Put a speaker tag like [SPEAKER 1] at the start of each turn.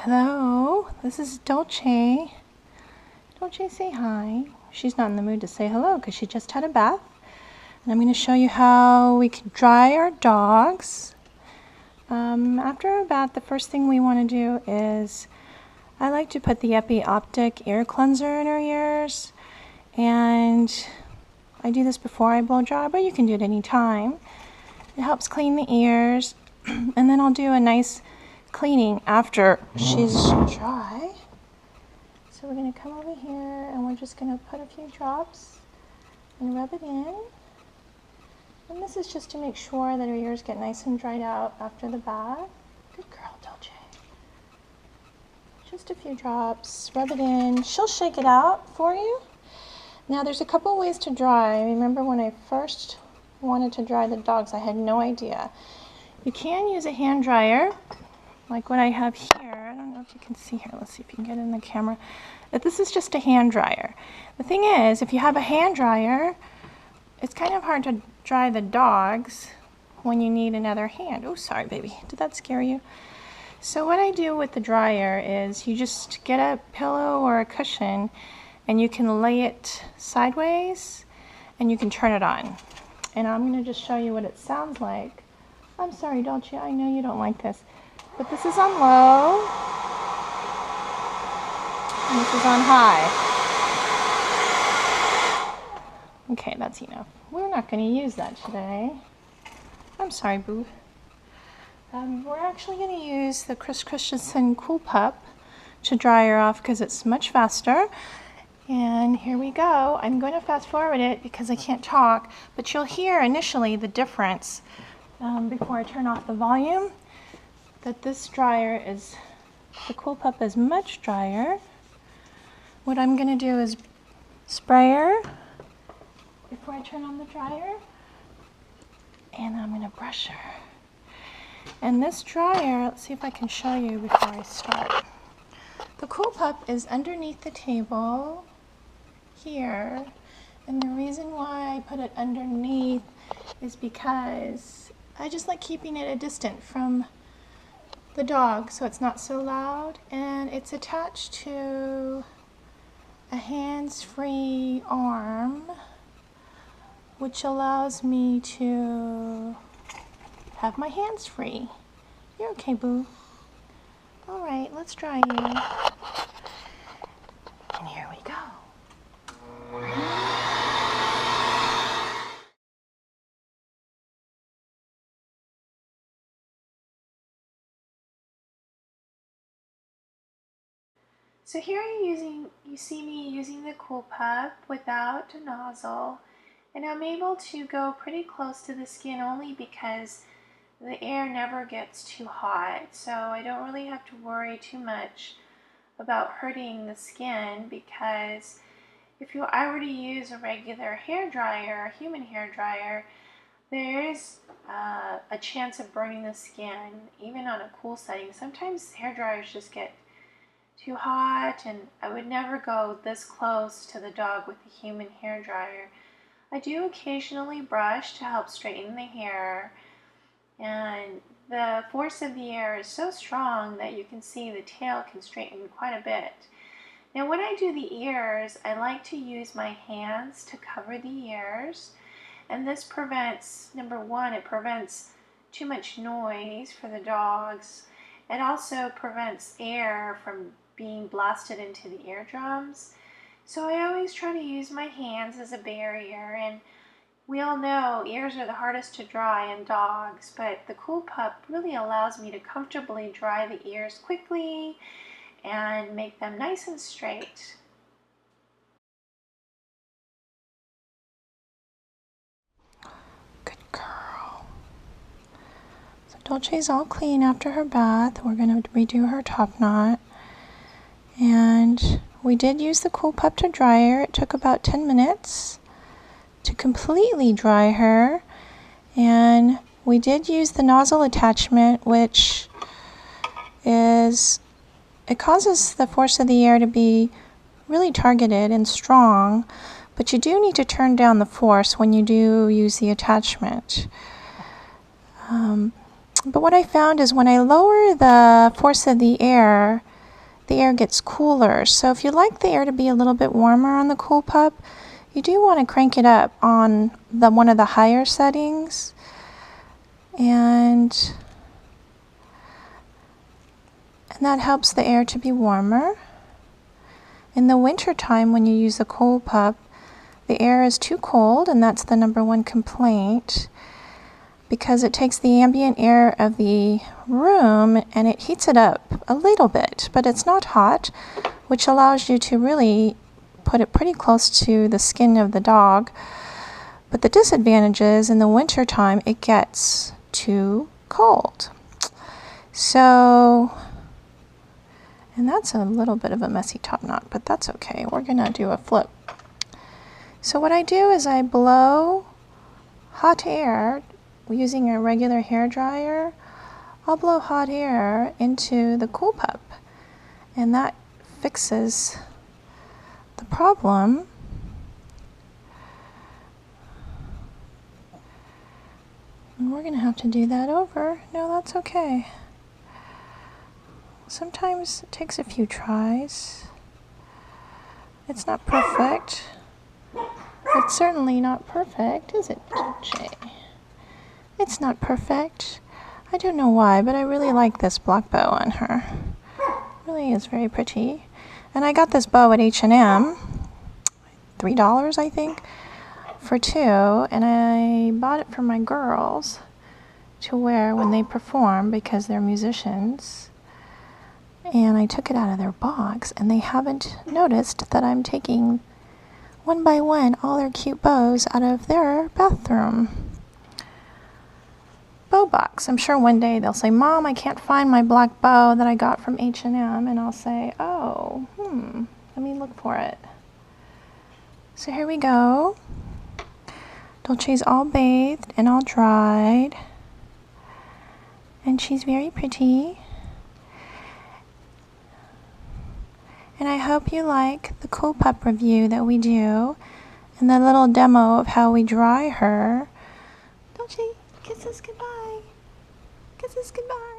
[SPEAKER 1] Hello, this is Dolce. Dolce, say hi. She's not in the mood to say hello because she just had a bath. And I'm going to show you how we can dry our dogs. After a bath, the first thing we want to do is, I like to put the optic ear cleanser in her ears. And I do this before I blow dry, but you can do it any time. It helps clean the ears. And then I'll do a nice cleaning after she's dry. So we're going to come over here and we're just going to put a few drops and rub it in. And this is just to make sure that her ears get nice and dried out after the bath. Good girl, Dolce. Just a few drops, rub it in. She'll shake it out for you. Now there's a couple ways to dry. Remember when I first wanted to dry the dogs, I had no idea. You can use a hand dryer, like what I have here. I don't know if you can see here. Let's see if you can get in the camera. But this is just a hand dryer. The thing is, if you have a hand dryer, it's kind of hard to dry the dogs when you need another hand. Oh, sorry, baby. Did that scare you? So what I do with the dryer is you just get a pillow or a cushion and you can lay it sideways and you can turn it on. And I'm going to just show you what it sounds like. I'm sorry, Dolce, I know you don't like this. But this is on low. And this is on high. Okay, that's enough. We're not going to use that today. I'm sorry, boo. We're actually going to use the Christensen Kool Pup to dry her off because it's much faster. And here we go. I'm going to fast forward it because I can't talk, but you'll hear initially the difference before I turn off the volume, that this dryer is, the Kool Pup is much drier. What I'm going to do is spray her before I turn on the dryer, and I'm going to brush her. And this dryer, let's see if I can show you before I start. The Kool Pup is underneath the table here, and the reason why I put it underneath is because I just like keeping it a distance from the dog so it's not so loud, and it's attached to a hands-free arm which allows me to have my hands free. You're okay, boo. Alright, let's dry you. And here we go. So here you see me using the Kool Pup without a nozzle, and I'm able to go pretty close to the skin only because the air never gets too hot, so I don't really have to worry too much about hurting the skin, because if I were to use a regular hair dryer, a human hair dryer, there is a chance of burning the skin, even on a cool setting. Sometimes hair dryers just get too hot, and I would never go this close to the dog with a human hair dryer. I do occasionally brush to help straighten the hair, and the force of the air is so strong that you can see the tail can straighten quite a bit. Now when I do the ears, I like to use my hands to cover the ears, and this prevents, number one, it prevents too much noise for the dogs. It also prevents air from being blasted into the eardrums. So I always try to use my hands as a barrier, and we all know ears are the hardest to dry in dogs, but the Kool Pup really allows me to comfortably dry the ears quickly and make them nice and straight. Good girl. So Dolce's all clean after her bath. We're going to redo her top knot. And we did use the Kool Pup to dry her. It took about 10 minutes to completely dry her. And we did use the nozzle attachment, which is, it causes the force of the air to be really targeted and strong, but you do need to turn down the force when you do use the attachment. But what I found is when I lower the force of the air, the air gets cooler. So if you like the air to be a little bit warmer on the Kool Pup, you do want to crank it up on one of the higher settings. And that helps the air to be warmer. In the winter time, when you use the Kool Pup, the air is too cold, and that's the #1 complaint, because it takes the ambient air of the room and it heats it up a little bit, but it's not hot, which allows you to really put it pretty close to the skin of the dog. But the disadvantage is in the winter time it gets too cold. So, and that's a little bit of a messy top knot, but that's okay. We're gonna do a flip. So what I do is I blow hot air using a regular hair dryer. I'll blow hot air into the Kool Pup, and that fixes the problem. And we're gonna have to do that over. No, that's okay. Sometimes it takes a few tries. It's not perfect. It's certainly not perfect, is it, Dolce? It's not perfect. I don't know why, but I really like this black bow on her. It really is very pretty. And I got this bow at H&M, $3 I think, for 2, and I bought it for my girls to wear when they perform because they're musicians. And I took it out of their box, and they haven't noticed that I'm taking one by one all their cute bows out of their bathroom bow box. I'm sure one day they'll say, "Mom, I can't find my black bow that I got from H&M," and I'll say, "Oh, let me look for it." So here we go. Dolce's all bathed and all dried, and she's very pretty. And I hope you like the Kool Pup review that we do and the little demo of how we dry her. Dolce, kisses goodbye. Kisses goodbye.